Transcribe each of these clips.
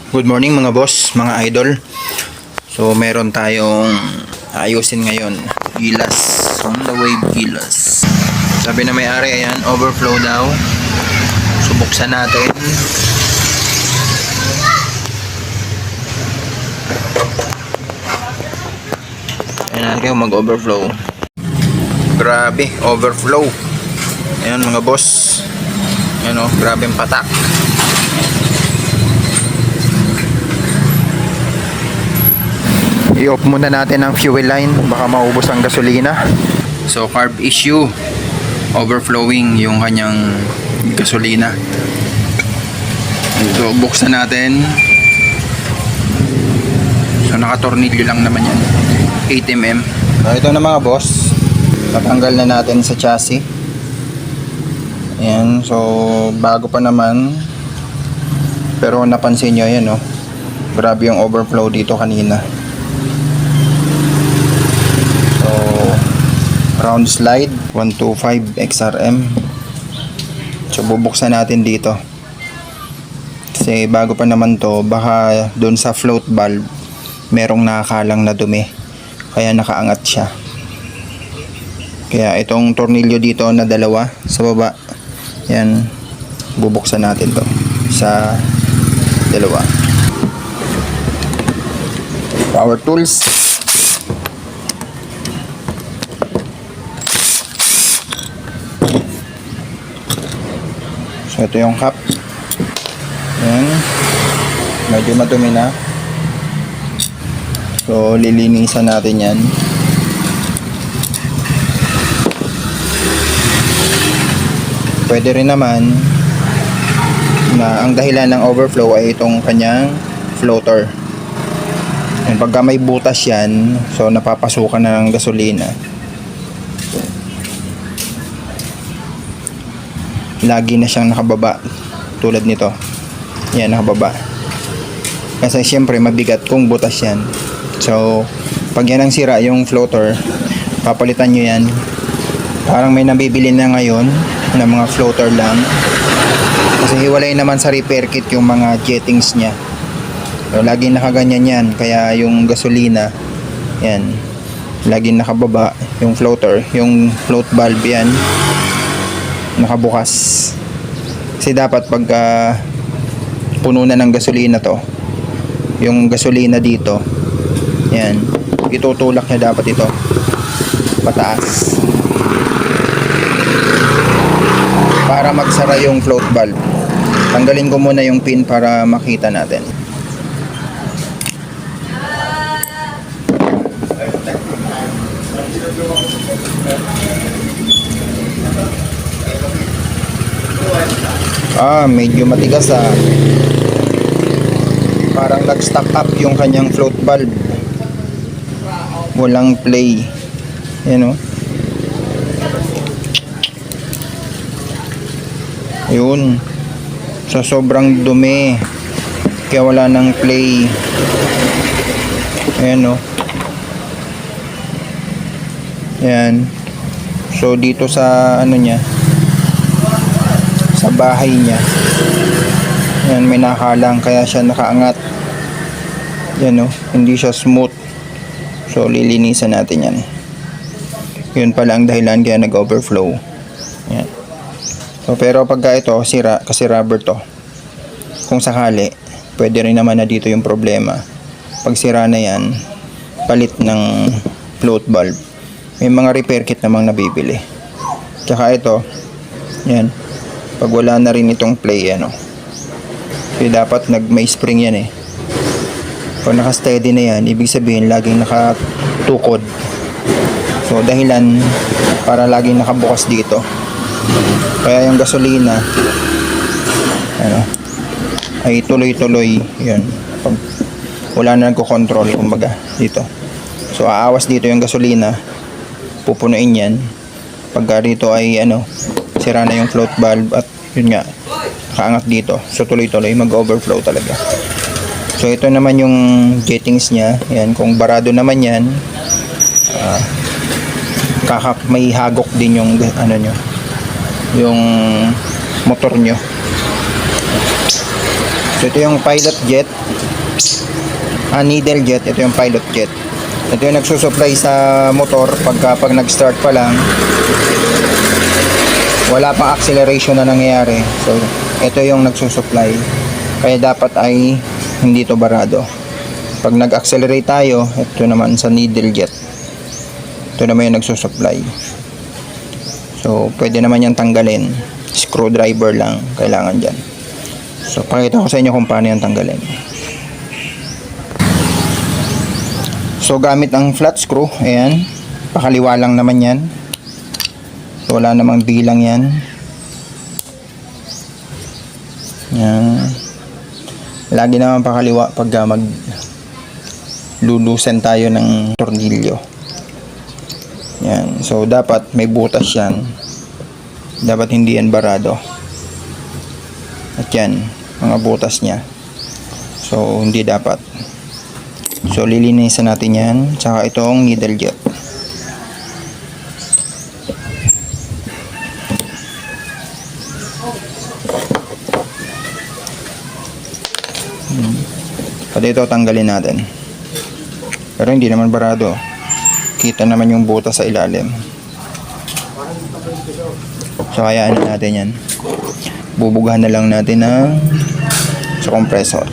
Good morning mga boss, mga idol. So meron tayong ayusin ngayon. Gilas, Honda Wave Gilas. Sabi na may-ari, ayan, overflow daw. So buksan natin. Ayan natin kayo mag-overflow. Grabe, overflow. Ayan mga boss. Ayan o, grabe yung patak. I-off muna natin ang fuel line, baka maubos ang gasolina. So carb issue, overflowing yung kanyang gasolina. So buksan natin. So nakatornilyo lang naman yan, 8mm. So ito na mga boss, natanggal na natin sa chassis. Ayan, so bago pa naman, pero napansin nyo yan, oh, grabe yung overflow dito kanina. Round slide 125 XRM. So bubuksan natin dito kasi bago pa naman to, baka doon sa float valve merong nakakalang na dumi kaya nakaangat siya. Kaya itong tornilyo dito na dalawa sa baba, yan, bubuksan natin to sa dalawa. Power tools. So ito yung cap. Ayan. Medyo madumi na. So lilinisan natin yan. Pwede rin naman na ang dahilan ng overflow ay itong kanyang floater. And pagka may butas yan, so napapasukan na ng gasolina. Lagi na siyang nakababa tulad nito. Yan, nakababa kasi syempre mabigat kung butas yan. So pag yan ang sira yung floater, papalitan nyo yan. Parang may nabibili na ngayon na mga floater lang kasi hiwalay naman sa repair kit yung mga jettings nya. So lagi nakaganyan yan, kaya yung gasolina yan lagi nakababa. Yung floater, yung float valve yan nakabukas kasi dapat pagka puno na ng gasolina to, yung gasolina dito, yan, itutulak niya dapat ito pataas para magsara yung float valve. Tanggalin ko muna yung pin para makita natin. Medyo matigas parang nag-stock up yung kanyang float valve, walang play. Yan o, yun, sa sobrang dumi kaya wala nang play. Ayan o, yan. So dito sa ano nya, sa bahay niya, yan, may nakalang kaya siya nakaangat. Yan o, hindi siya smooth. So lilinisan natin yan. Yun pala ang dahilan kaya nag-overflow. Yan. So pero pagka ito sira, kasi rubber to, kung sakali pwede rin naman na dito yung problema. Pag sira na yan, palit ng float valve. May mga repair kit namang nabibili. Tsaka ito, yan, pag wala na rin itong play, ano, so dapat may spring yan eh. Pag naka-steady na yan, ibig sabihin laging nakatukod. So dahilan para laging nakabukas dito. Kaya yung gasolina, ano, ay tuloy-tuloy yan pag wala na nagko-control, kumbaga dito. So aawas dito yung gasolina, pupunuin yan. Pagka dito ay ano, sira na yung float valve at yun nga, nakaangat dito. So tuloy-tuloy mag-overflow talaga. So ito naman yung jettings nya. Yan, kung barado naman yan, may hagok din yung ano nyo, yung motor nyo. So ito yung pilot jet, needle jet. Ito yung pilot jet. Ito yung nagsusupply sa motor pag nag-start pa lang, wala pang acceleration na nangyayari. So ito yung nagsusupply, kaya dapat ay hindi to barado. Pag nag-accelerate tayo, ito naman sa needle jet, ito naman yung nagsusupply. So pwede naman yan tanggalin, screwdriver lang kailangan dyan. So pakita ko sa inyo kung paano yan tanggalin. So gamit ang flat screw, ayan, pakaliwa lang naman yan. So, wala namang bilang yan. Yan. Lagi naman pakaliwa pag lulusen tayo ng tornilyo. Yan. So dapat may butas yan. Dapat hindi yan barado. At yan, mga butas niya. So hindi dapat. So lilinisan natin yan. Tsaka itong needle jet. Pati ito tanggalin natin. Pero hindi naman barado. Kita naman yung butas sa ilalim. So hayaan natin yan. Bubugahan na lang natin sa compressor.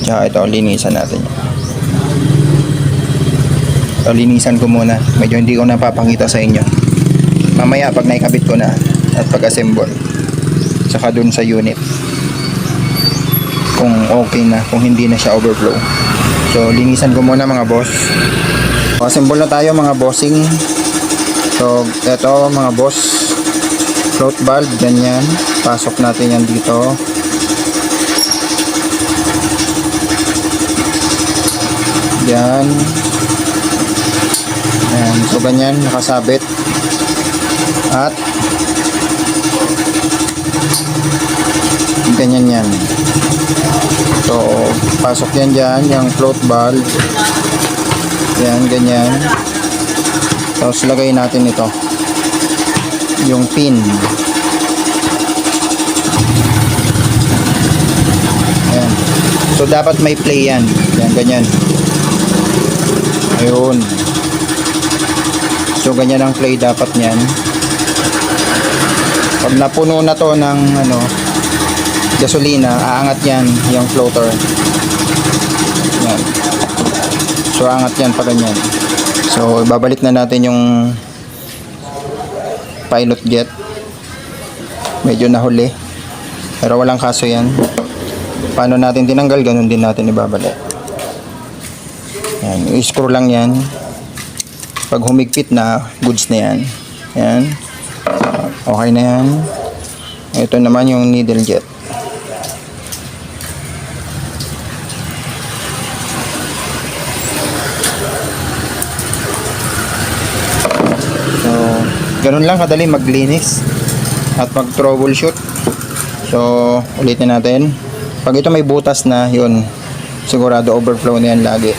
Tsaka ito, linisan natin yan. So linisan ko muna. Medyo hindi ko napapakita sa inyo. Mamaya pag naikabit ko na at pag-assemble. Tsaka dun sa unit, kung okay na, kung hindi na siya overflow. So linisan ko muna mga boss. Assemble na tayo mga bossing. So eto mga boss, float valve, ganyan. Pasok natin yan dito. Yan. Ayan. So ganyan, nakasabit. At ganyan yan. So pasok yan dyan, yung float valve. Yan, ganyan. Tapos lagay natin ito, yung pin. Ayan. So dapat may play yan. Yan, ganyan. Ayun. So ganyan ang play dapat niyan. Pag napuno na to ng gasolina, aangat yan yung floater. Yan. So aangat yan pa ganyan. So ibabalik na natin yung pilot jet. Medyo nahuli, pero walang kaso yan. Paano natin tinanggal, ganun din natin ibabalik. Yan, i-screw lang yan. Pag humigpit na, goods na yan. Yan. Okay na yan. Ito naman yung needle jet. So ganun lang kadali maglinis at mag troubleshoot. So ulitin natin. Pag ito may butas na, yun, sigurado overflow na yan lagi,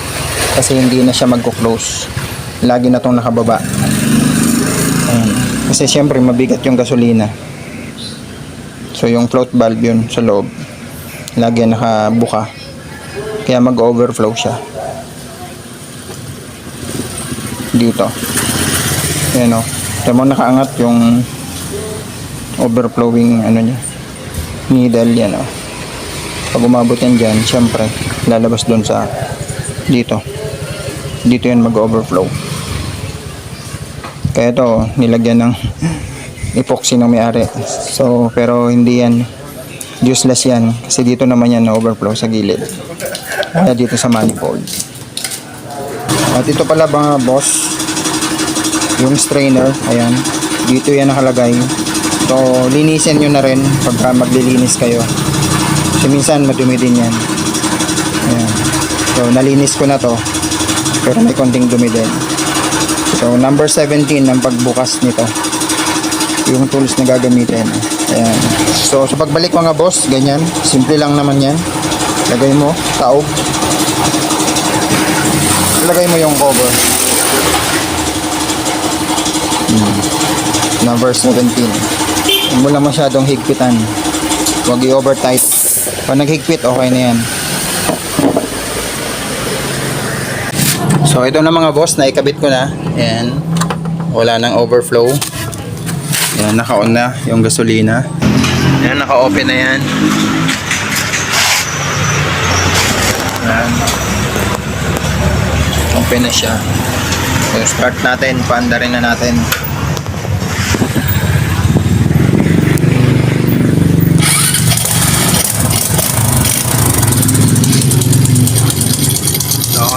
kasi hindi na siya magko-close. Lagi na itong nakababa. Ayan. Kasi syempre mabigat yung gasolina. So yung float valve yun sa loob, lagi nakabuka, kaya mag-overflow siya dito. Ayan o. Ito mo nakaangat yung overflowing niya, needle yan o. Pag umabot yan dyan, syempre lalabas doon sa dito yan mag-overflow. Kaya ito nilagyan ng epoxy ng may-ari. So pero hindi yan useless yan, kasi dito naman yan na overflow sa gilid, kaya dito sa manifold. At ito pala mga boss, yung strainer, ayan, dito yan nakalagay. So linisin nyo na rin pagka maglilinis kayo, kasi minsan madumi din yan. Ayan. So nalinis ko na to, pero may konting dumi din. So number 17 ang pagbukas nito, yung tools na gagamitin. Ayan. So sa pagbalik mga boss, ganyan, simple lang naman yan. Lagay mo taob, lagay mo yung cover. Number 17. Huwag mo lang masyadong higpitan, huwag i-over tight. Pag naghigpit, okay na yan. So ito na mga boss, naikabit ko na. Ayan. Wala nang overflow. Ayan, naka-on na yung gasolina. Ayan, naka-open na yan. Ayan. Open na siya. So start natin, paanda rin na natin.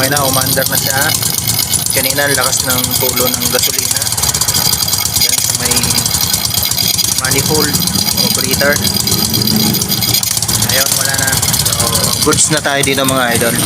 Okay na, umandar na siya. Kanina lakas ng tulo ng gasolina. Yan sa may manifold o breather. Ngayon wala na. So goods na tayo dito mga idol.